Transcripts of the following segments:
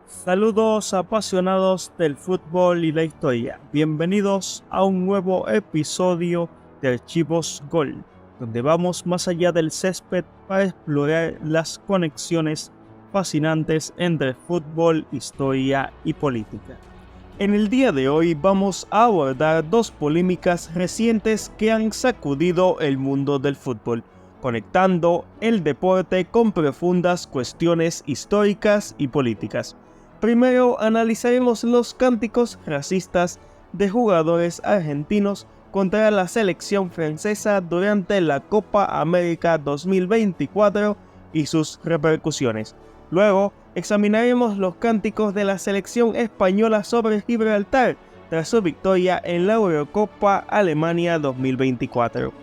Saludos apasionados del fútbol y la historia. Bienvenidos a un nuevo episodio de Archivos Gol, donde vamos más allá del césped para explorar las conexiones fascinantes entre fútbol, historia y política. En el día de hoy vamos a abordar dos polémicas recientes que han sacudido el mundo del fútbol, conectando el deporte con profundas cuestiones históricas y políticas. Primero analizaremos los cánticos racistas de jugadores argentinos contra la selección francesa durante la Copa América 2024 y sus repercusiones. Luego examinaremos los cánticos de la selección española sobre Gibraltar tras su victoria en la Eurocopa Alemania 2024.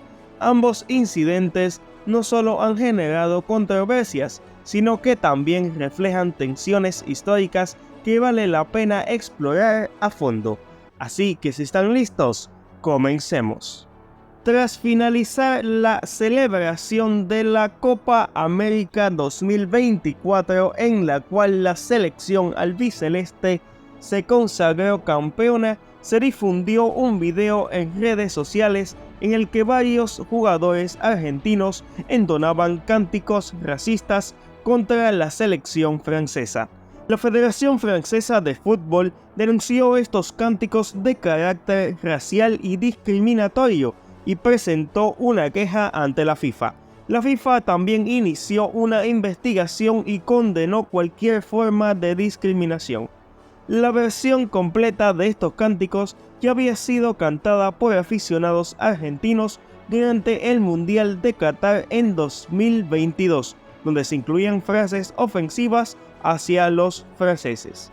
Ambos incidentes no solo han generado controversias, sino que también reflejan tensiones históricas que vale la pena explorar a fondo. Así que si están listos, comencemos. Tras finalizar la celebración de la Copa América 2024, en la cual la selección albiceleste se consagró campeona, se difundió un video en redes sociales en el que varios jugadores argentinos entonaban cánticos racistas contra la selección francesa. La Federación Francesa de Fútbol denunció estos cánticos de carácter racial y discriminatorio y presentó una queja ante la FIFA. La FIFA también inició una investigación y condenó cualquier forma de discriminación. La versión completa de estos cánticos ya había sido cantada por aficionados argentinos durante el Mundial de Qatar en 2022, donde se incluían frases ofensivas hacia los franceses.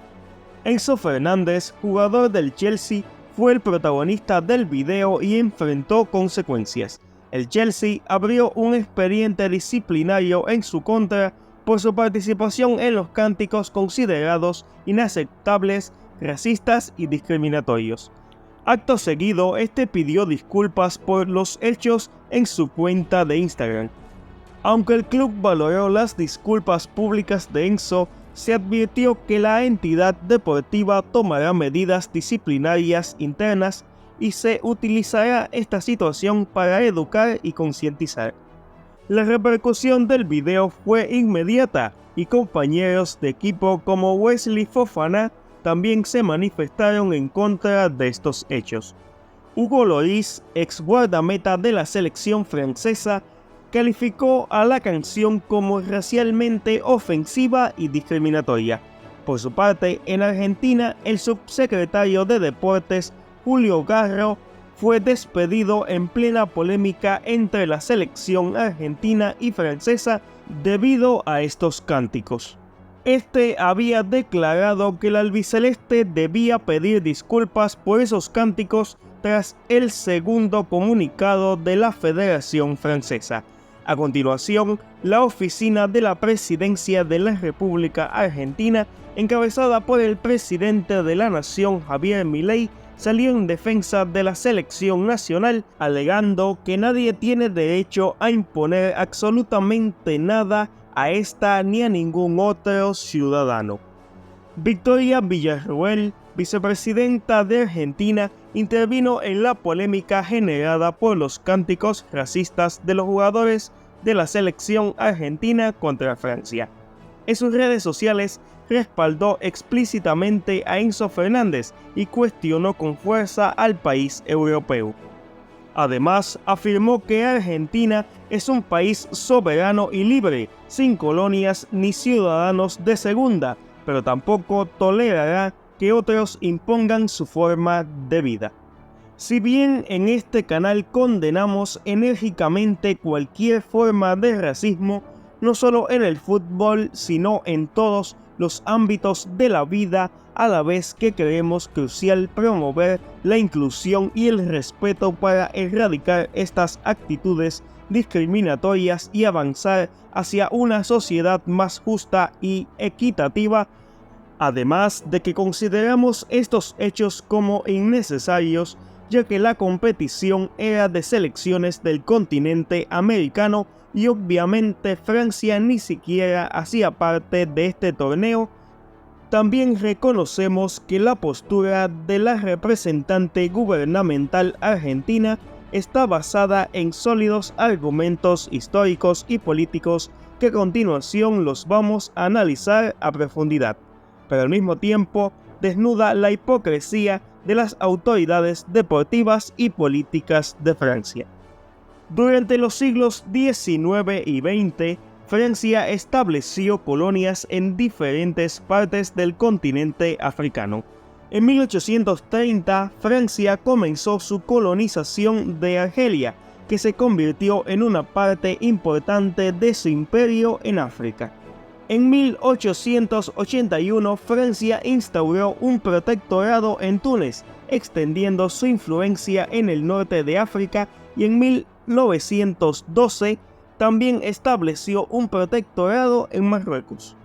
Enzo Fernández, jugador del Chelsea, fue el protagonista del video y enfrentó consecuencias. El Chelsea abrió un expediente disciplinario en su contra por su participación en los cánticos considerados inaceptables, racistas y discriminatorios. Acto seguido, este pidió disculpas por los hechos en su cuenta de Instagram. Aunque el club valoró las disculpas públicas de Enzo, se advirtió que la entidad deportiva tomará medidas disciplinarias internas y se utilizará esta situación para educar y concientizar. La repercusión del video fue inmediata y compañeros de equipo como Wesley Fofana también se manifestaron en contra de estos hechos. Hugo Lloris, ex guardameta de la selección francesa, calificó a la canción como racialmente ofensiva y discriminatoria. Por su parte, en Argentina, el subsecretario de Deportes, Julio Garro, fue despedido en plena polémica entre la selección argentina y francesa debido a estos cánticos. Este había declarado que el albiceleste debía pedir disculpas por esos cánticos tras el segundo comunicado de la Federación Francesa. A continuación, la oficina de la Presidencia de la República Argentina, encabezada por el presidente de la nación Javier Milei, salió en defensa de la selección nacional, alegando que nadie tiene derecho a imponer absolutamente nada a esta ni a ningún otro ciudadano. Victoria Villarroel, vicepresidenta de Argentina, intervino en la polémica generada por los cánticos racistas de los jugadores de la selección argentina contra Francia. En sus redes sociales respaldó explícitamente a Enzo Fernández y cuestionó con fuerza al país europeo. Además, afirmó que Argentina es un país soberano y libre, sin colonias ni ciudadanos de segunda, pero tampoco tolerará que otros impongan su forma de vida. Si bien en este canal condenamos enérgicamente cualquier forma de racismo, no solo en el fútbol, sino en todos los ámbitos de la vida, a la vez que creemos crucial promover la inclusión y el respeto para erradicar estas actitudes discriminatorias y avanzar hacia una sociedad más justa y equitativa, además de que consideramos estos hechos como innecesarios, ya que la competición era de selecciones del continente americano y obviamente Francia ni siquiera hacía parte de este torneo. también reconocemos que la postura de la representante gubernamental argentina está basada en sólidos argumentos históricos y políticos que a continuación los vamos a analizar a profundidad, pero al mismo tiempo desnuda la hipocresía de las autoridades deportivas y políticas de Francia. Durante los siglos XIX y XX, Francia estableció colonias en diferentes partes del continente africano. En 1830, Francia comenzó su colonización de Argelia, que se convirtió en una parte importante de su imperio en África. En 1881, Francia instauró un protectorado en Túnez, extendiendo su influencia en el norte de África, y en 1912 también estableció un protectorado en Marruecos.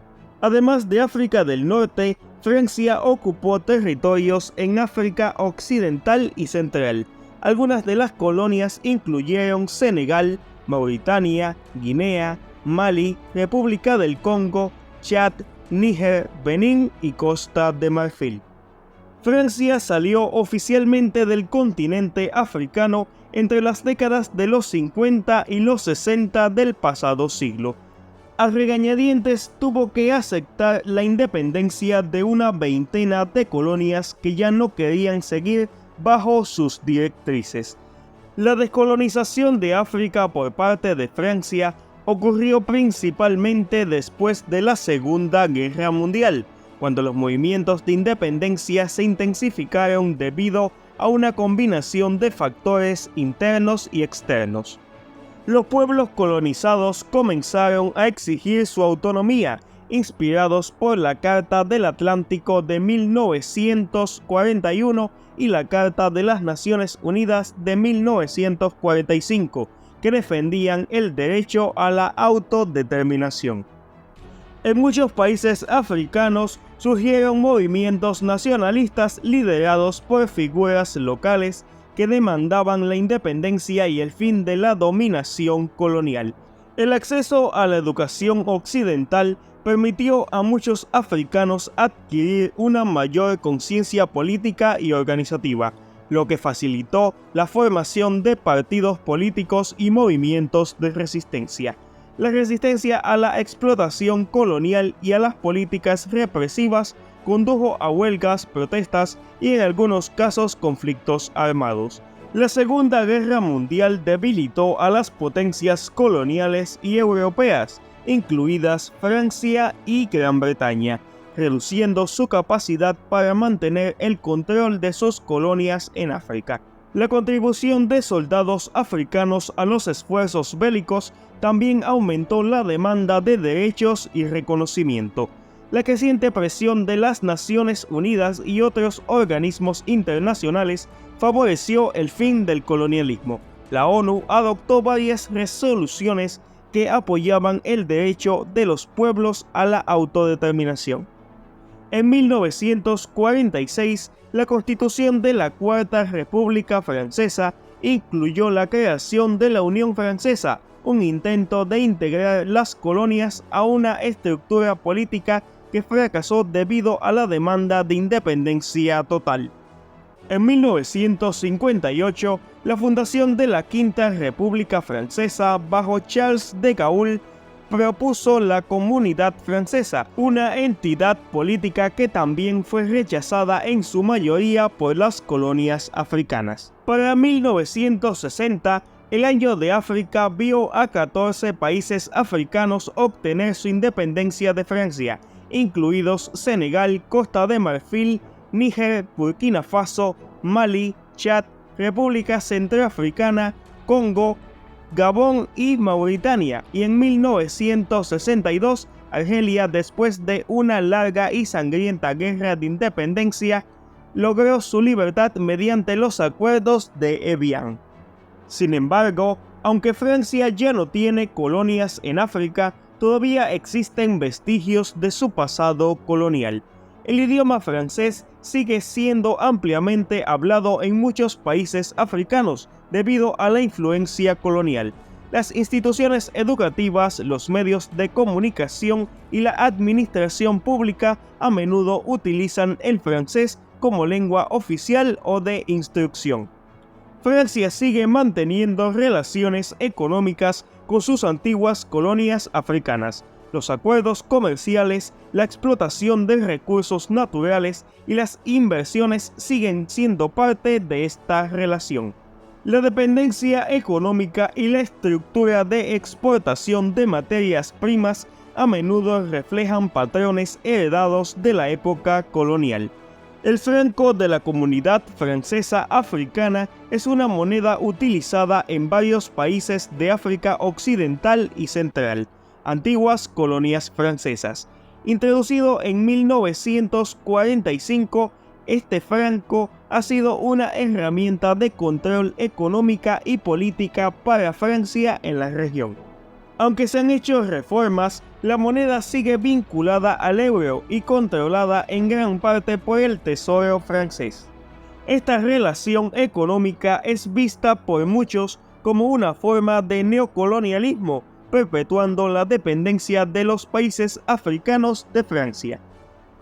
Además de África del Norte, Francia ocupó territorios en África Occidental y Central. Algunas de las colonias incluyeron Senegal, Mauritania, Guinea, Mali, República del Congo, Chad, Níger, Benín y Costa de Marfil. Francia salió oficialmente del continente africano entre las décadas de los 50 y los 60 del pasado siglo. A regañadientes tuvo que aceptar la independencia de una veintena de colonias que ya no querían seguir bajo sus directrices. La descolonización de África por parte de Francia ocurrió principalmente después de la Segunda Guerra Mundial, cuando los movimientos de independencia se intensificaron debido a una combinación de factores internos y externos. Los pueblos colonizados comenzaron a exigir su autonomía, inspirados por la Carta del Atlántico de 1941 y la Carta de las Naciones Unidas de 1945, que defendían el derecho a la autodeterminación. En muchos países africanos surgieron movimientos nacionalistas liderados por figuras locales que demandaban la independencia y el fin de la dominación colonial. El acceso a la educación occidental permitió a muchos africanos adquirir una mayor conciencia política y organizativa, lo que facilitó la formación de partidos políticos y movimientos de resistencia. La resistencia a la explotación colonial y a las políticas represivas condujo a huelgas, protestas y en algunos casos conflictos armados. La Segunda Guerra Mundial debilitó a las potencias coloniales y europeas, incluidas Francia y Gran Bretaña, reduciendo su capacidad para mantener el control de sus colonias en África. La contribución de soldados africanos a los esfuerzos bélicos también aumentó la demanda de derechos y reconocimiento. La creciente presión de las Naciones Unidas y otros organismos internacionales favoreció el fin del colonialismo. La ONU adoptó varias resoluciones que apoyaban el derecho de los pueblos a la autodeterminación. En 1946, la Constitución de la Cuarta República Francesa incluyó la creación de la Unión Francesa, un intento de integrar las colonias a una estructura política que fracasó debido a la demanda de independencia total. En 1958, la fundación de la Quinta República Francesa bajo Charles de Gaulle propuso la Comunidad Francesa, una entidad política que también fue rechazada en su mayoría por las colonias africanas. Para 1960, el Año de África vio a 14 países africanos obtener su independencia de Francia, incluidos Senegal, Costa de Marfil, Níger, Burkina Faso, Mali, Chad, República Centroafricana, Congo, Gabón y Mauritania, y en 1962 Argelia, después de una larga y sangrienta guerra de independencia, logró su libertad mediante los acuerdos de Evian. Sin embargo, aunque Francia ya no tiene colonias en África, todavía existen vestigios de su pasado colonial. El idioma francés sigue siendo ampliamente hablado en muchos países africanos debido a la influencia colonial. Las instituciones educativas, los medios de comunicación y la administración pública a menudo utilizan el francés como lengua oficial o de instrucción. Francia sigue manteniendo relaciones económicas con sus antiguas colonias africanas. Los acuerdos comerciales, la explotación de recursos naturales y las inversiones siguen siendo parte de esta relación. La dependencia económica y la estructura de exportación de materias primas a menudo reflejan patrones heredados de la época colonial. El franco de la Comunidad Francesa Africana es una moneda utilizada en varios países de África Occidental y Central, antiguas colonias francesas. Introducido en 1945, este franco ha sido una herramienta de control económica y política para Francia en la región. Aunque se han hecho reformas, la moneda sigue vinculada al euro y controlada en gran parte por el Tesoro francés. Esta relación económica es vista por muchos como una forma de neocolonialismo, perpetuando la dependencia de los países africanos de Francia.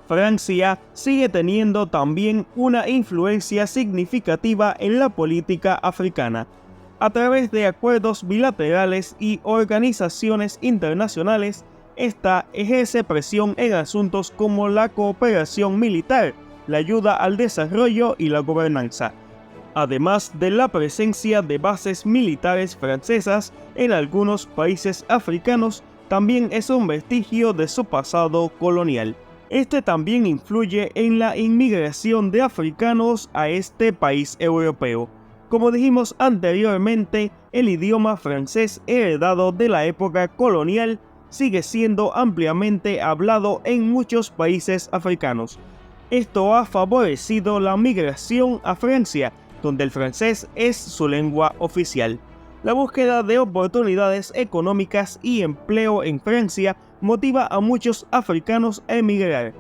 Francia sigue teniendo también una influencia significativa en la política africana. A través de acuerdos bilaterales y organizaciones internacionales, esta ejerce presión en asuntos como la cooperación militar, la ayuda al desarrollo y la gobernanza, además de la presencia de bases militares francesas en algunos países africanos. También es un vestigio de su pasado colonial. Este también influye en la inmigración de africanos a este país europeo. Como dijimos anteriormente, el idioma francés heredado de la época colonial sigue siendo ampliamente hablado en muchos países africanos. Esto ha favorecido la migración a Francia, donde el francés es su lengua oficial. La búsqueda de oportunidades económicas y empleo en Francia motiva a muchos africanos a emigrar.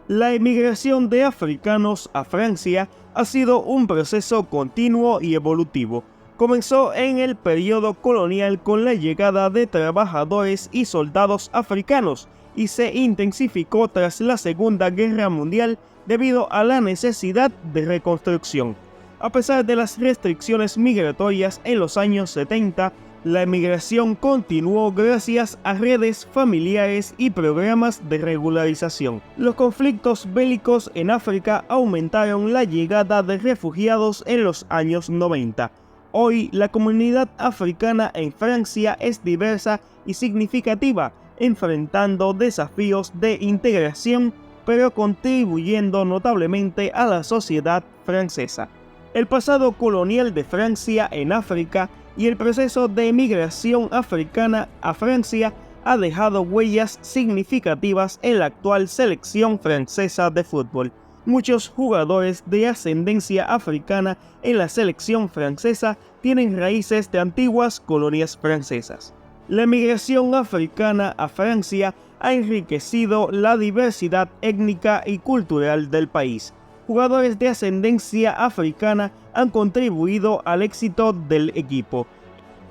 La emigración de africanos a Francia ha sido un proceso continuo y evolutivo. Comenzó en el periodo colonial con la llegada de trabajadores y soldados africanos y se intensificó tras la Segunda Guerra Mundial debido a la necesidad de reconstrucción. A pesar de las restricciones migratorias en los años 70, la emigración continuó gracias a redes familiares y programas de regularización. Los conflictos bélicos en África aumentaron la llegada de refugiados en los años 90. Hoy, la comunidad africana en Francia es diversa y significativa, enfrentando desafíos de integración, pero contribuyendo notablemente a la sociedad francesa. El pasado colonial de Francia en África y el proceso de emigración africana a Francia ha dejado huellas significativas en la actual selección francesa de fútbol. Muchos jugadores de ascendencia africana en la selección francesa tienen raíces de antiguas colonias francesas. La emigración africana a Francia ha enriquecido la diversidad étnica y cultural del país. Jugadores de ascendencia africana han contribuido al éxito del equipo.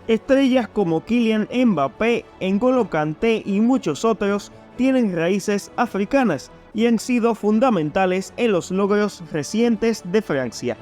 Estrellas como Kylian Mbappé, N'Golo Kanté y muchos otros tienen raíces africanas y han sido fundamentales en los logros recientes de Francia.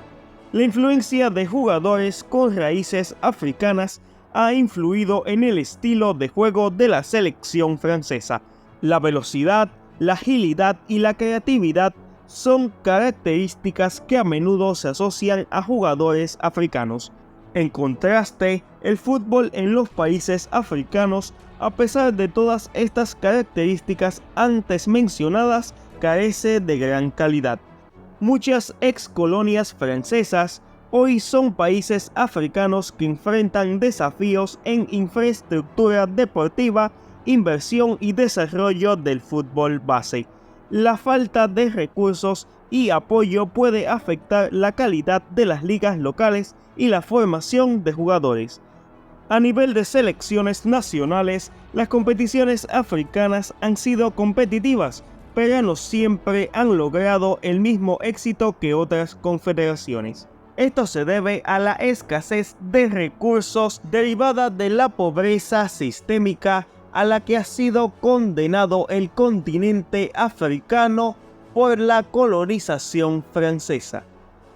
La influencia de jugadores con raíces africanas ha influido en el estilo de juego de la selección francesa. La velocidad, la agilidad y la creatividad son características que a menudo se asocian a jugadores africanos. En contraste, el fútbol en los países africanos, a pesar de todas estas características antes mencionadas, carece de gran calidad. Muchas ex-colonias francesas hoy son países africanos que enfrentan desafíos en infraestructura deportiva, inversión y desarrollo del fútbol base. La falta de recursos y apoyo puede afectar la calidad de las ligas locales y la formación de jugadores. A nivel de selecciones nacionales, las competiciones africanas han sido competitivas, pero no siempre han logrado el mismo éxito que otras confederaciones. Esto se debe a la escasez de recursos derivada de la pobreza sistémica a la que ha sido condenado el continente africano por la colonización francesa.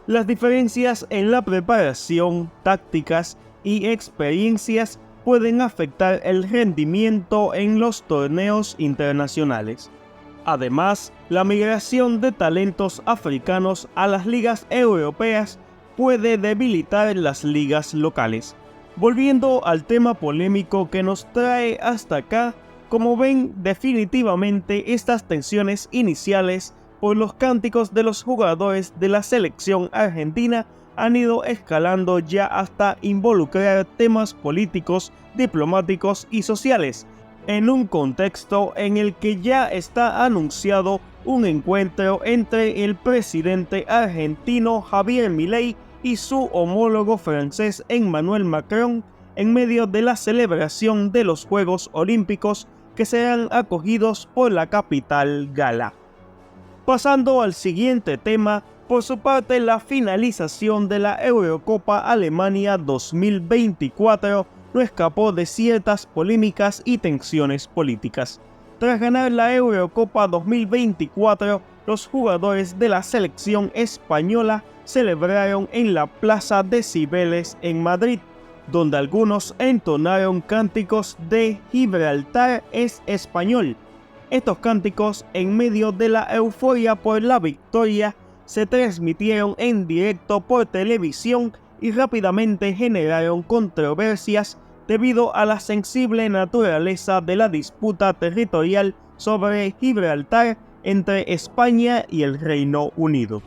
Las diferencias en la preparación, tácticas y experiencias pueden afectar el rendimiento en los torneos internacionales. Además, la migración de talentos africanos a las ligas europeas puede debilitar las ligas locales. Volviendo al tema polémico que nos trae hasta acá, como ven, definitivamente estas tensiones iniciales por los cánticos de los jugadores de la selección argentina han ido escalando ya hasta involucrar temas políticos, diplomáticos y sociales, en un contexto en el que ya está anunciado un encuentro entre el presidente argentino Javier Milei y su homólogo francés Emmanuel Macron en medio de la celebración de los Juegos Olímpicos que serán acogidos por la capital gala. Pasando al siguiente tema, por su parte la finalización de la Eurocopa Alemania 2024 no escapó de ciertas polémicas y tensiones políticas. Tras ganar la Eurocopa 2024, los jugadores de la selección española celebraron en la Plaza de Cibeles en Madrid, donde algunos entonaron cánticos de Gibraltar es español. Estos cánticos, en medio de la euforia por la victoria, se transmitieron en directo por televisión y rápidamente generaron controversias debido a la sensible naturaleza de la disputa territorial sobre Gibraltar entre España y el Reino Unido.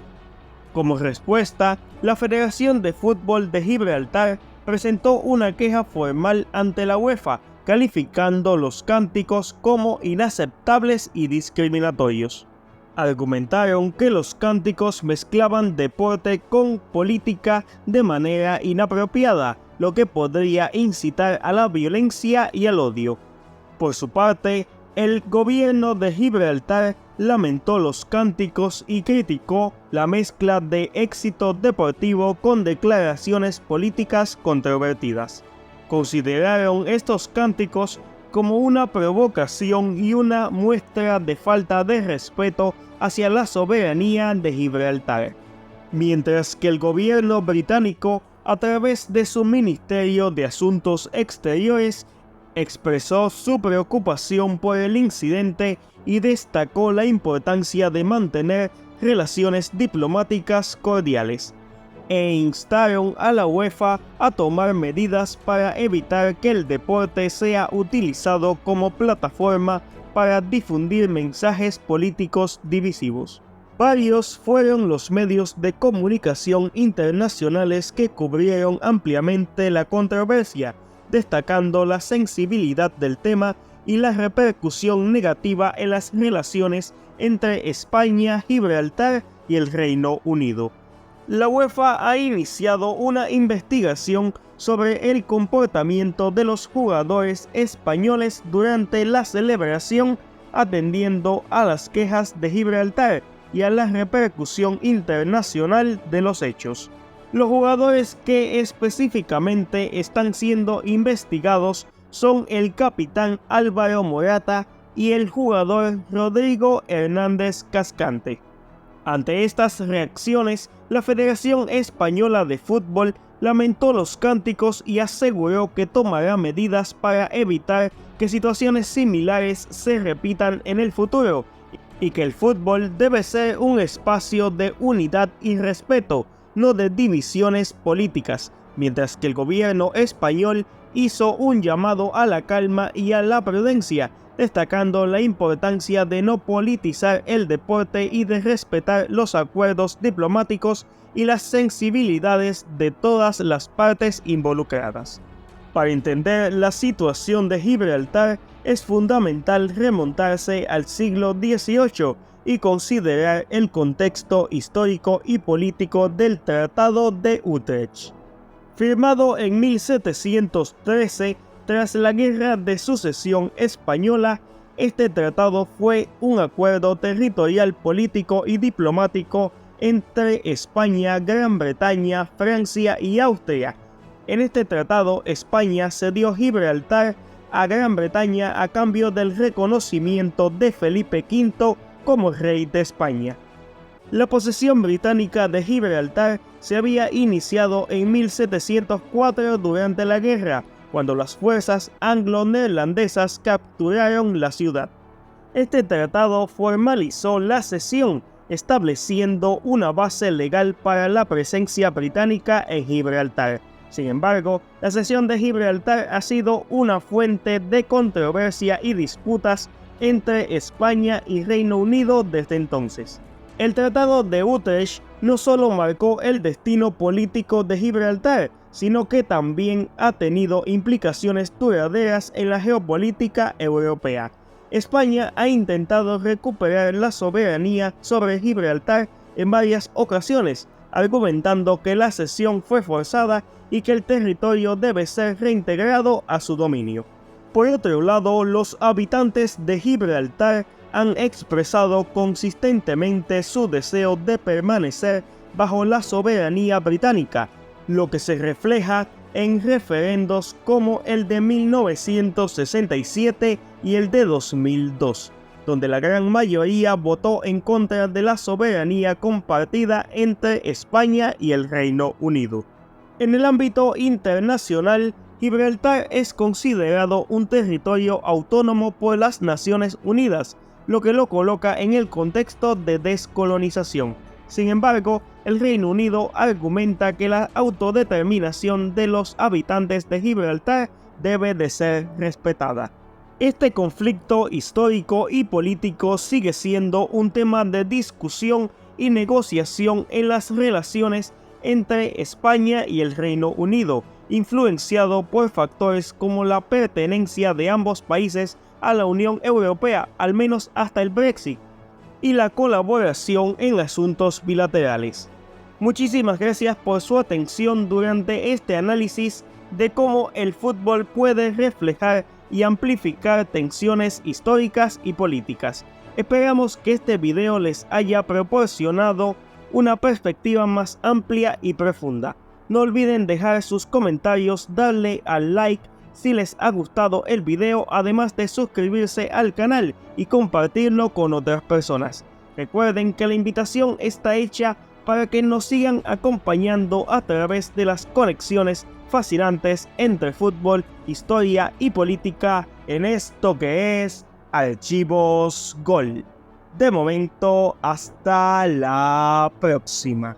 Como respuesta, la Federación de Fútbol de Gibraltar presentó una queja formal ante la UEFA, calificando los cánticos como inaceptables y discriminatorios. Argumentaron que los cánticos mezclaban deporte con política de manera inapropiada, lo que podría incitar a la violencia y al odio. Por su parte, el gobierno de Gibraltar lamentó los cánticos y criticó la mezcla de éxito deportivo con declaraciones políticas controvertidas. Consideraron estos cánticos como una provocación y una muestra de falta de respeto hacia la soberanía de Gibraltar, mientras que el gobierno británico, a través de su Ministerio de Asuntos Exteriores, expresó su preocupación por el incidente y destacó la importancia de mantener relaciones diplomáticas cordiales, e instaron a la UEFA a tomar medidas para evitar que el deporte sea utilizado como plataforma para difundir mensajes políticos divisivos. Varios fueron los medios de comunicación internacionales que cubrieron ampliamente la controversia, destacando la sensibilidad del tema y la repercusión negativa en las relaciones entre España, Gibraltar y el Reino Unido. La UEFA ha iniciado una investigación sobre el comportamiento de los jugadores españoles durante la celebración, atendiendo a las quejas de Gibraltar y a la repercusión internacional de los hechos. Los jugadores que específicamente están siendo investigados son el capitán Álvaro Morata y el jugador Rodrigo Hernández Cascante. Ante estas reacciones, la Federación Española de Fútbol lamentó los cánticos y aseguró que tomará medidas para evitar que situaciones similares se repitan en el futuro, y que el fútbol debe ser un espacio de unidad y respeto, no de divisiones políticas, mientras que el gobierno español hizo un llamado a la calma y a la prudencia, destacando la importancia de no politizar el deporte y de respetar los acuerdos diplomáticos y las sensibilidades de todas las partes involucradas. Para entender la situación de Gibraltar, es fundamental remontarse al siglo XVIII y considerar el contexto histórico y político del Tratado de Utrecht. Firmado en 1713, tras la Guerra de Sucesión Española, este tratado fue un acuerdo territorial, político y diplomático entre España, Gran Bretaña, Francia y Austria. En este tratado, España cedió Gibraltar a Gran Bretaña a cambio del reconocimiento de Felipe V como rey de España. La posesión británica de Gibraltar se había iniciado en 1704 durante la guerra, cuando las fuerzas anglo-neerlandesas capturaron la ciudad. Este tratado formalizó la cesión, estableciendo una base legal para la presencia británica en Gibraltar. Sin embargo, la cesión de Gibraltar ha sido una fuente de controversia y disputas entre España y Reino Unido desde entonces. El Tratado de Utrecht no solo marcó el destino político de Gibraltar, sino que también ha tenido implicaciones duraderas en la geopolítica europea. España ha intentado recuperar la soberanía sobre Gibraltar en varias ocasiones, argumentando que la cesión fue forzada y que el territorio debe ser reintegrado a su dominio. Por otro lado, los habitantes de Gibraltar han expresado consistentemente su deseo de permanecer bajo la soberanía británica, lo que se refleja en referendos como el de 1967 y el de 2002, donde la gran mayoría votó en contra de la soberanía compartida entre España y el Reino Unido. En el ámbito internacional, Gibraltar es considerado un territorio autónomo por las Naciones Unidas, lo que lo coloca en el contexto de descolonización. Sin embargo, el Reino Unido argumenta que la autodeterminación de los habitantes de Gibraltar debe de ser respetada. Este conflicto histórico y político sigue siendo un tema de discusión y negociación en las relaciones entre España y el Reino Unido, influenciado por factores como la pertenencia de ambos países a la Unión Europea, al menos hasta el Brexit, y la colaboración en asuntos bilaterales. Muchísimas gracias por su atención durante este análisis de cómo el fútbol puede reflejar y amplificar tensiones históricas y políticas. Esperamos que este video les haya proporcionado una perspectiva más amplia y profunda. No olviden dejar sus comentarios, darle al like si les ha gustado el video, además de suscribirse al canal y compartirlo con otras personas. Recuerden que la invitación está hecha para que nos sigan acompañando a través de las conexiones fascinantes entre fútbol, historia y política en esto que es Archivos Gol. De momento, hasta la próxima.